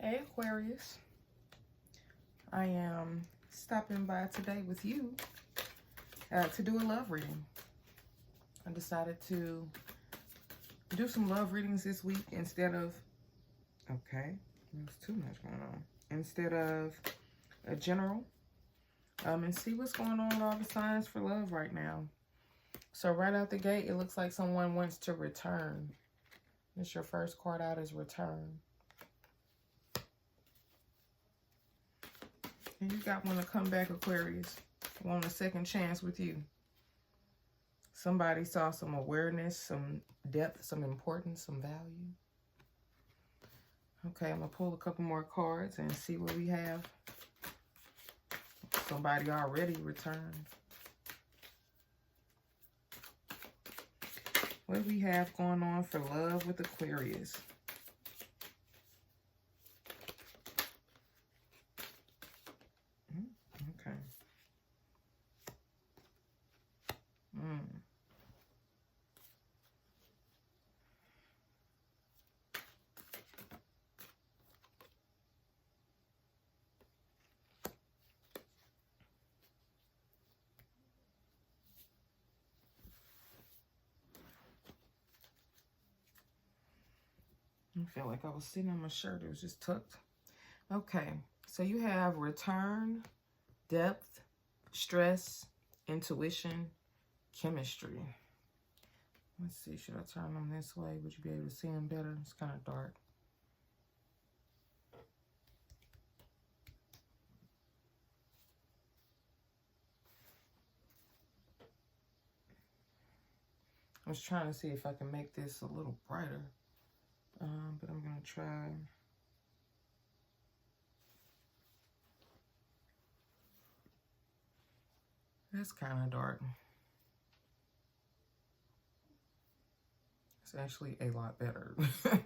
Hey Aquarius, I am stopping by today with you to do a love reading. I decided to do some love readings this week instead of, okay, there's too much going on, instead of a general, and see what's going on with all the signs for love right now. So right out the gate, it looks like someone wants to return. It's your first card out is return. And you got one to come back, Aquarius. Want a second chance with you. Somebody saw some awareness, some depth, some importance, some value. Okay, I'm going to pull a couple more cards and see what we have. Somebody already returned. What do we have going on for love with Aquarius? Okay. I felt like I was sitting on my shirt. It was just tucked. Okay. So you have return, depth, stress, intuition, chemistry. Let's see. Should I turn them this way? Would you be able to see them better? It's kind of dark. I was trying to see if I can make this a little brighter. But I'm going to try. That's kind of dark. It's actually a lot better. I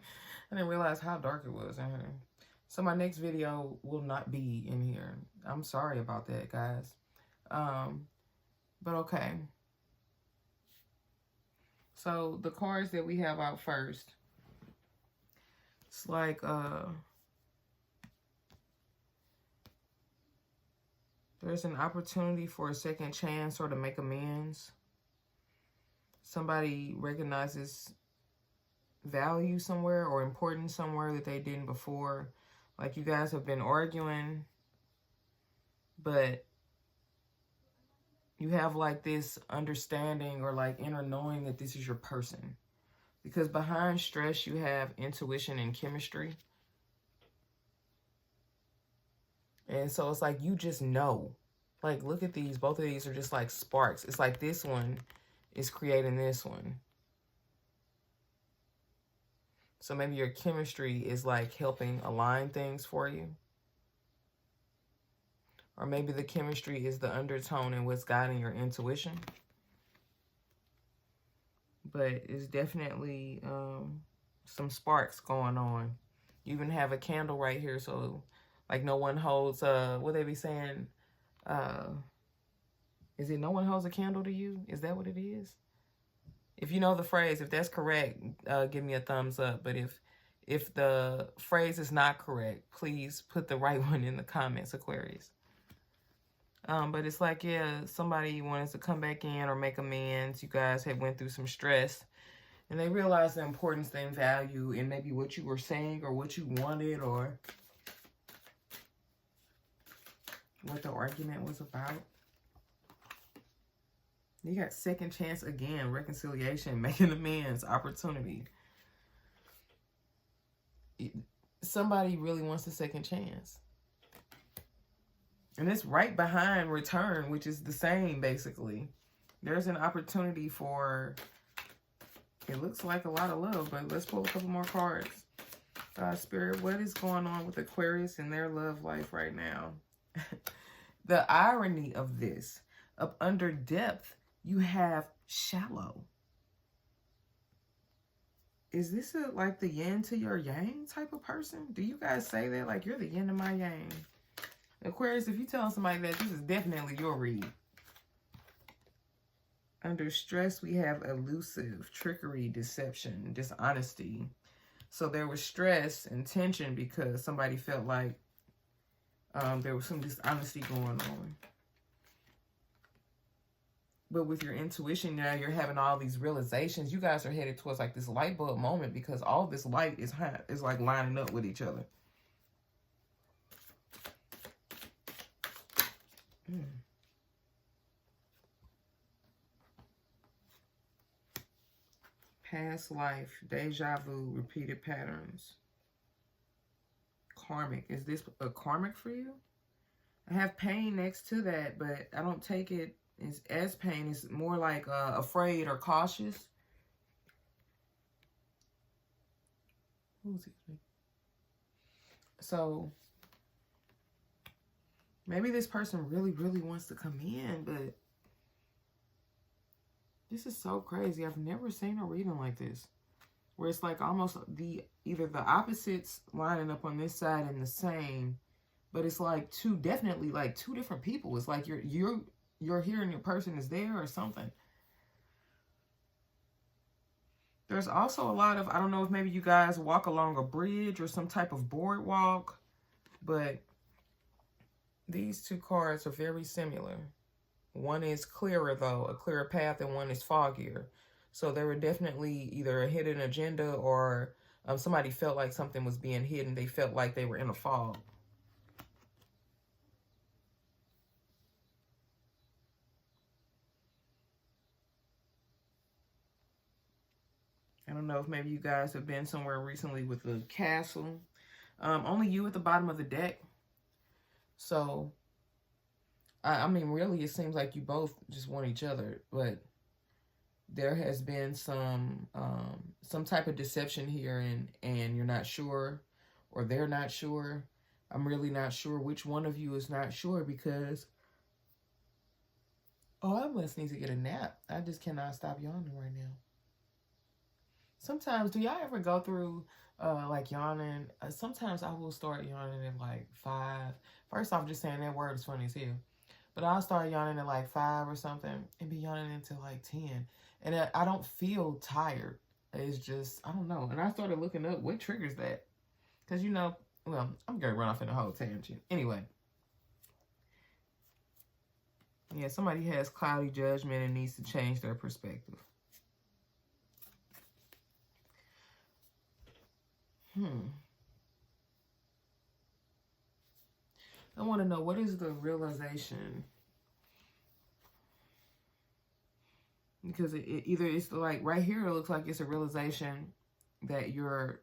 didn't realize how dark it was in here. So my next video will not be in here. I'm sorry about that, guys. But okay. So the cards that we have out first. It's like there's an opportunity for a second chance or to make amends. Somebody recognizes value somewhere or importance somewhere that they didn't before. Like you guys have been arguing, but you have like this understanding or like inner knowing that this is your person. Because behind stress, you have intuition and chemistry. And so it's like you just know. Like, look at these. Both of these are just like sparks. It's like this one is creating this one. So maybe your chemistry is like helping align things for you. Or maybe the chemistry is the undertone and what's guiding your intuition. But it's definitely some sparks going on. You even have a candle right here. So like no one holds, what they be saying? Is it no one holds a candle to you? Is that what it is? If you know the phrase, if that's correct, give me a thumbs up. But if the phrase is not correct, please put the right one in the comments, Aquarius. But it's like, yeah, somebody wanted to come back in or make amends. You guys had went through some stress. And they realized the importance and value in maybe what you were saying or what you wanted or what the argument was about. You got second chance again, reconciliation, making amends, opportunity. Somebody really wants a second chance. And it's right behind return, which is the same, basically. There's an opportunity for, it looks like a lot of love, but let's pull a couple more cards. Spirit, what is going on with Aquarius in their love life right now? The irony of this, up under depth, you have shallow. Is this like the yin to your yang type of person? Do you guys say that? Like, you're the yin to my yang. Aquarius, if you tell somebody that, this is definitely your read. Under stress, we have elusive, trickery, deception, dishonesty. So there was stress and tension because somebody felt like there was some dishonesty going on. But with your intuition now, you're having all these realizations. You guys are headed towards like this light bulb moment because all this light is like lining up with each other. Past life, deja vu, repeated patterns. Karmic. Is this a karmic for you? I have pain next to that, but I don't take it as pain. It's more like afraid or cautious. Who's it? So maybe this person really, really wants to come in, but this is so crazy. I've never seen a reading like this, where it's like almost either the opposites lining up on this side and the same, but it's like definitely like two different people. It's like you're here and your person is there or something. There's also a lot of, I don't know if maybe you guys walk along a bridge or some type of boardwalk, but these two cards are very similar. One is clearer, though, a clearer path, and one is foggier. So there were definitely either a hidden agenda or somebody felt like something was being hidden. They felt like they were in a fog. I don't know if maybe you guys have been somewhere recently with a castle. Only you at the bottom of the deck. So I mean, really, it seems like you both just want each other, but there has been some type of deception here, and you're not sure, or they're not sure. I'm really not sure which one of you is not sure because, I must need to get a nap. I just cannot stop yawning right now. Sometimes, do y'all ever go through like yawning? Sometimes I will start yawning at like 5. First off, just saying that word is funny as hell. But I'll start yawning at like 5 or something and be yawning until like 10. And I don't feel tired. It's just, I don't know. And I started looking up what triggers that. Because, you know, well, I'm going to run off in a whole tangent. Anyway. Yeah, somebody has cloudy judgment and needs to change their perspective. I want to know, what is the realization? Because either it's like right here, it looks like it's a realization that you're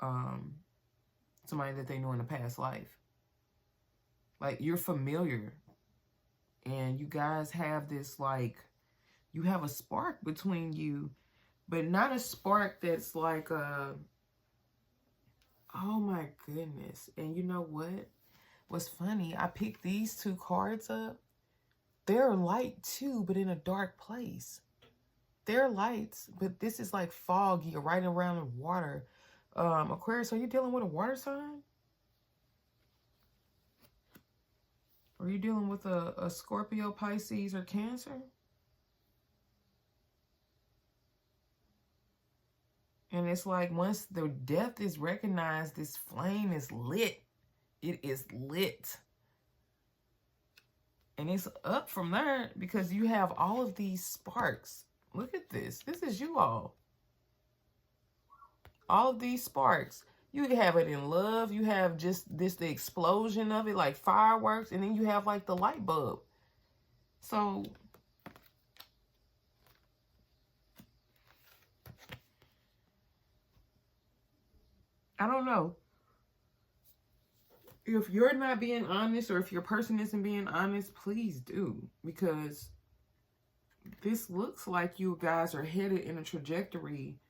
somebody that they knew in a past life. Like, you're familiar. And you guys have this, like, you have a spark between you, but not a spark that's like oh my goodness. And you know what? What's funny, I picked these two cards up. They're light too, but in a dark place. They're lights, but this is like foggy, right around the water. Aquarius, are you dealing with a water sign? Are you dealing with a Scorpio, Pisces, or Cancer? And it's like once the depth is recognized, this flame is lit. It is lit. And it's up from there because you have all of these sparks. Look at this. This is you all. All of these sparks. You have it in love. You have just the explosion of it, like fireworks. And then you have like the light bulb. So I don't know. If you're not being honest, or if your person isn't being honest, please do. Because this looks like you guys are headed in a trajectory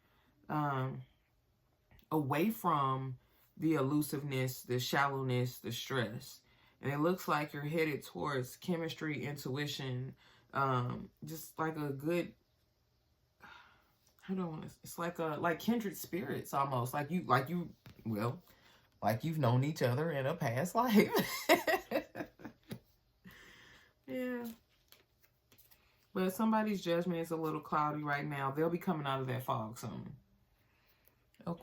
away from the elusiveness, the shallowness, the stress. And it looks like you're headed towards chemistry, intuition, just like a good, I don't want to, it's like kindred spirits almost. Like you've known each other in a past life. Yeah. But somebody's judgment is a little cloudy right now. They'll be coming out of that fog soon.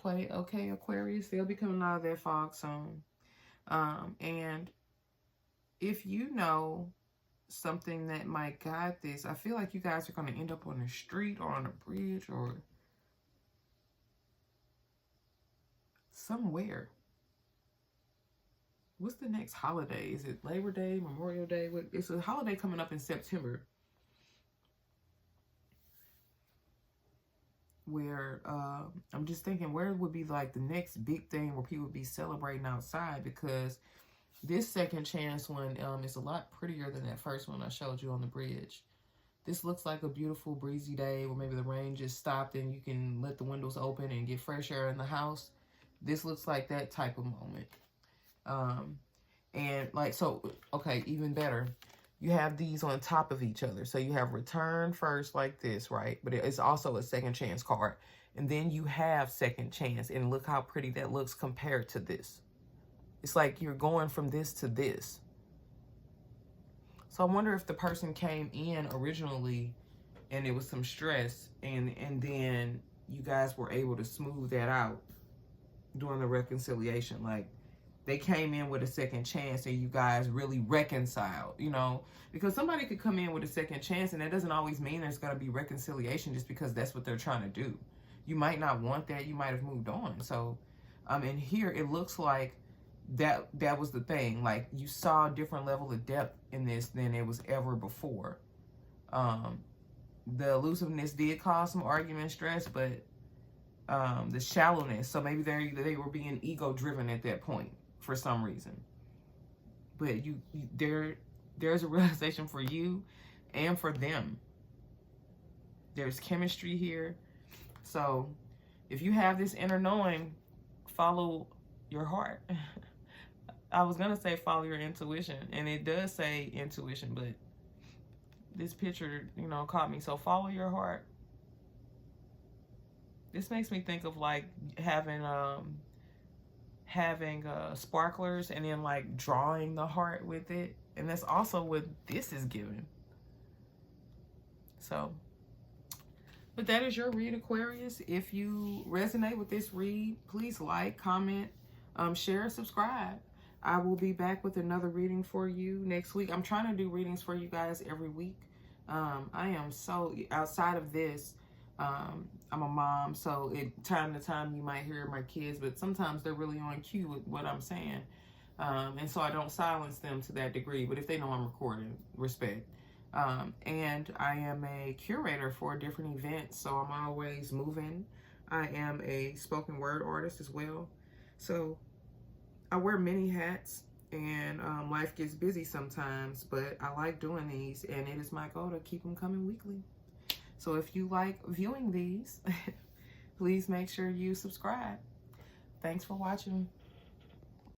Okay, Aquarius, they'll be coming out of that fog soon. And if you know something that might guide this, I feel like you guys are going to end up on the street or on a bridge or somewhere. What's the next holiday? Is it Labor Day, Memorial Day? It's a holiday coming up in September where I'm just thinking where would be like the next big thing where people would be celebrating outside, because this second chance one is a lot prettier than that first one I showed you on the bridge. This looks like a beautiful breezy day where maybe the rain just stopped and you can let the windows open and get fresh air in the house. This looks like that type of moment. And like, so, okay, even better. You have these on top of each other. So you have return first like this, right? But it's also a second chance card. And then you have second chance. And look how pretty that looks compared to this. It's like you're going from this to this. So I wonder if the person came in originally and it was some stress and then you guys were able to smooth that out during the reconciliation. Like they came in with a second chance and you guys really reconciled, you know, because somebody could come in with a second chance and that doesn't always mean there's going to be reconciliation just because that's what they're trying to do. You might not want that. You might have moved on. So in here, it looks like that was the thing. Like you saw a different level of depth in this than it was ever before. The elusiveness did cause some argument stress, but the shallowness, so maybe they were being ego driven at that point for some reason. But there's a realization for you and for them. There's chemistry here. So if you have this inner knowing, follow your heart. I was going to say follow your intuition, and it does say intuition, but this picture, you know, caught me. So follow your heart. This makes me think of like having sparklers and then like drawing the heart with it. And that's also what this is giving. So, but that is your read, Aquarius. If you resonate with this read, please like, comment, share, subscribe. I will be back with another reading for you next week. I'm trying to do readings for you guys every week. I am so, outside of this, I'm a mom, so time to time you might hear my kids, but sometimes they're really on cue with what I'm saying. And so I don't silence them to that degree, but if they know I'm recording, respect. And I am a curator for different events, so I'm always moving. I am a spoken word artist as well. So I wear many hats, and life gets busy sometimes, but I like doing these, and it is my goal to keep them coming weekly. So if you like viewing these, please make sure you subscribe. Thanks for watching.